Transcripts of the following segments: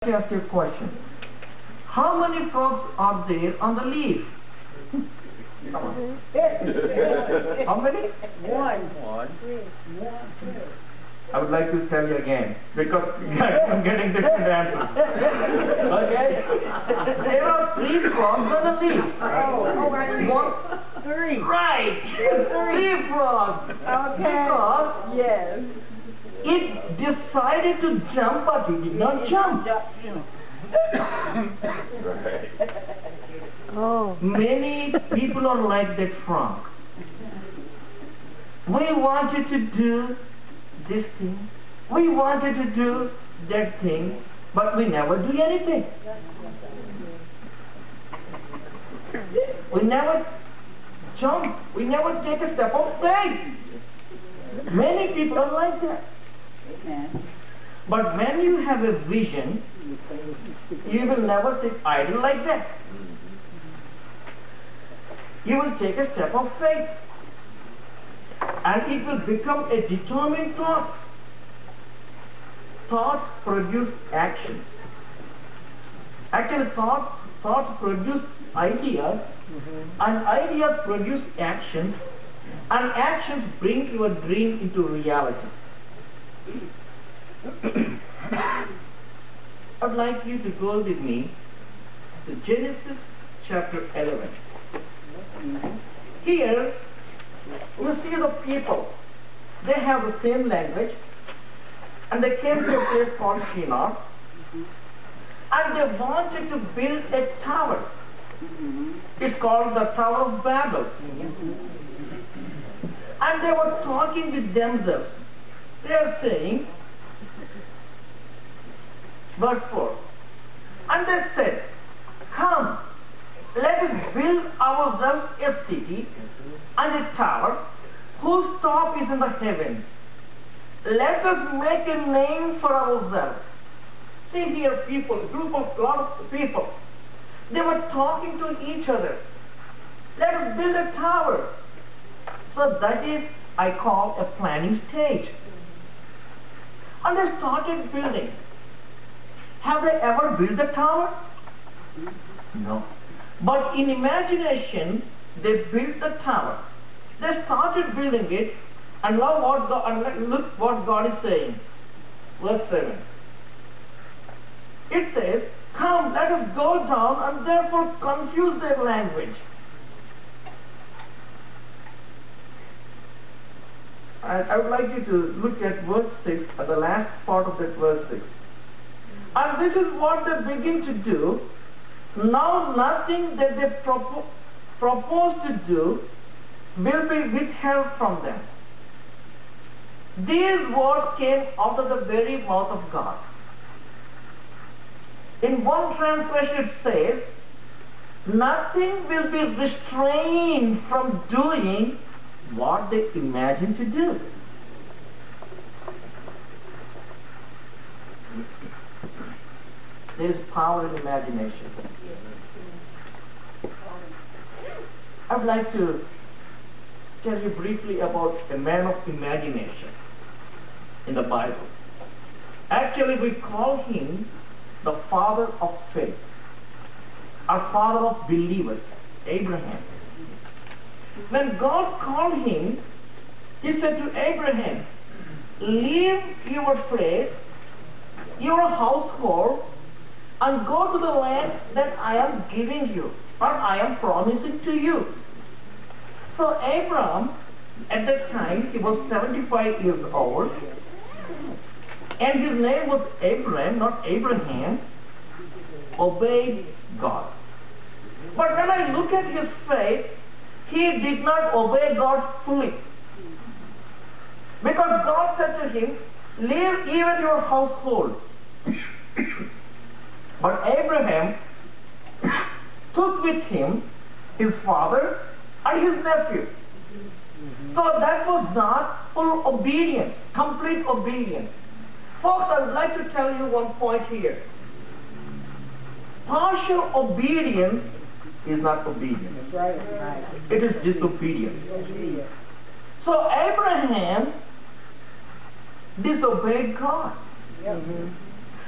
to ask you a question. How many frogs are there on the leaf? Come on. How many? One. I would like to tell you again, because I'm getting different answers. Okay? There are 3 frogs on the leaf. Oh, 3. Right! 3 frogs. Okay. Because Yes. it decided to jump, but it did not jump. Oh. Many people are like that frog. We want you to do this thing. We want you to do that thing, but we never do anything. We never jump. We never take a step of faith. Many people are like that. But when you have a vision, you will never sit idle like that. You will take a step of faith. And it will become a determined thought. Thoughts produce actions. Actually, thoughts produce ideas, and ideas produce actions, and actions bring your dream into reality. I'd like you to go with me to Genesis chapter 11. Here, you see the people. They have the same language, and they came to a place called Shinar, and they wanted to build a tower. It's called the Tower of Babel. And they were talking with themselves. They are saying, verse 4, and they said, "Come, let us build ourselves a city and a tower whose top is in the heavens. Let us make a name for ourselves." See here, people, a lot of people. They were talking to each other. Let us build a tower. So that is, I call, a planning stage. And they started building. Have they ever built a tower? No. But in imagination, they built the tower. They started building it, and now look what God is saying. Verse 7. It says, "Come, let us go down and therefore confuse their language." And I would like you to look at verse 6, at the last part of that verse 6. And this is what they begin to do. Now nothing that they propose to do will be withheld from them. These words came out of the very mouth of God. In one translation it says, nothing will be restrained from doing what they imagine to do. There is power in imagination. I would like to tell you briefly about a man of imagination in the Bible. Actually, we call him the father of faith, our father of believers, Abraham. When God called him, he said to Abraham, "Leave your place, your household, and go to the land that I am giving you, or I am promising to you." So Abraham, at that time, he was 75 years old, and his name was Abraham, not Abraham, obeyed God. But when I look at his faith, he did not obey God fully. Because God said to him, "Leave even your household." But Abraham took with him his father and his nephew. So that was not full obedience, complete obedience. Folks, I would like to tell you one point here. Partial obedience is not obedience. Right. It is disobedience. So Abraham disobeyed God.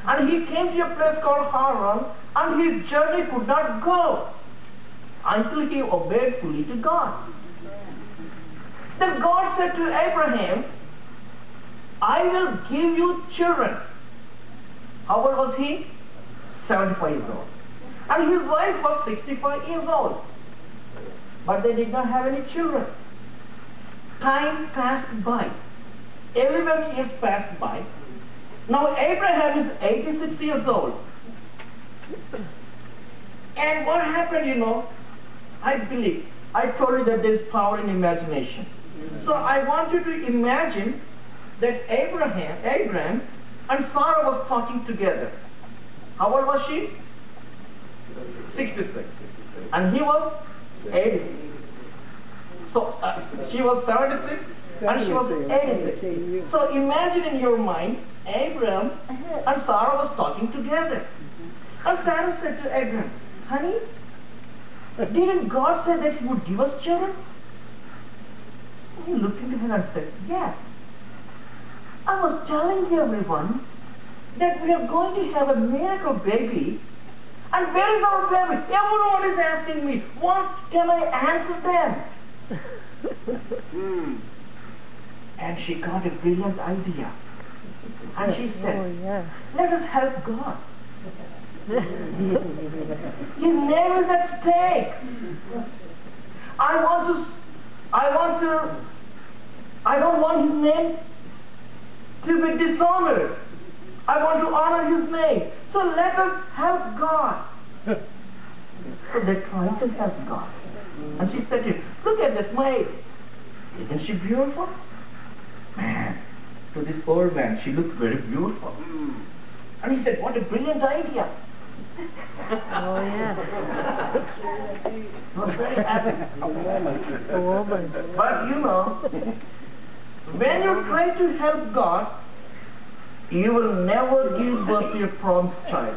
And he came to a place called Haran, and his journey could not go until he obeyed fully to God. Then God said to Abraham, I will give you children. How old was he? 75 years old. And his wife was 65 years old. But they did not have any children. Time passed by. 11 years passed by. Now Abraham is 86 years old. And what happened, I believe, I told you that there is power in imagination. So I want you to imagine that Abraham and Sarah was talking together. How old was she? 66. And he was 86. So she was 76 and she was 86. So imagine in your mind, Abraham and Sarah was talking together. And Sarah said to Abraham, honey, didn't God say that he would give us children? He looked into her and said, yes. I was telling everyone that we are going to have a miracle baby. And where is our baby? Everyone is asking me, what can I answer them? And she got a brilliant idea. And she said, let us help God. His name is at stake. I don't want his name to be dishonored. I want to honor his name. So let us help God. So they tried to help God. And she said to him, look at this maid. Isn't she beautiful? Man, to this old man, she looked very beautiful. And he said, what a brilliant idea. Oh, yeah. He was very happy. A woman. But when you try to help God, you will never give birth to your promised child.